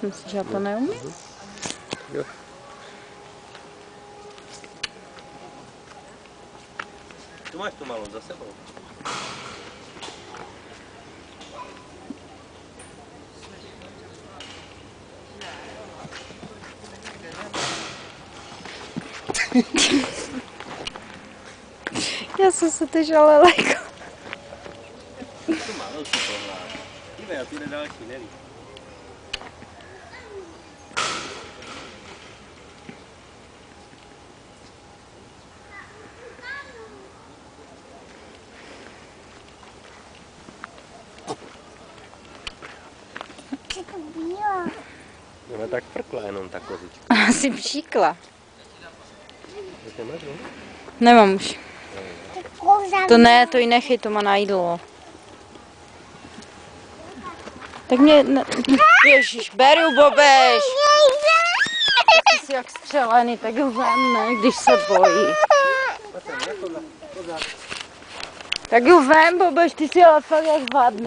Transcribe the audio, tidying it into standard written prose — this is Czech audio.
Myslíš, že já to neumím? Jo. Tu máš tu malou za sebou. Já jsem se teď ale leko. Tu malou si pohlád. Dívej, a ty jde další, neví. Ona tak frkla jenom ta kozička. Asi příkla. Už nemáš, no? Nemám už. To ne, to ji nechej, to má na jídlo. Tak mě... Ne... Ježiš, beru, Bobeš! Ty jsi jak střelený, tak ho vem, ne, když se bojí. Tak ho vem, Bobeš, ty jsi ale fakt jak hladný.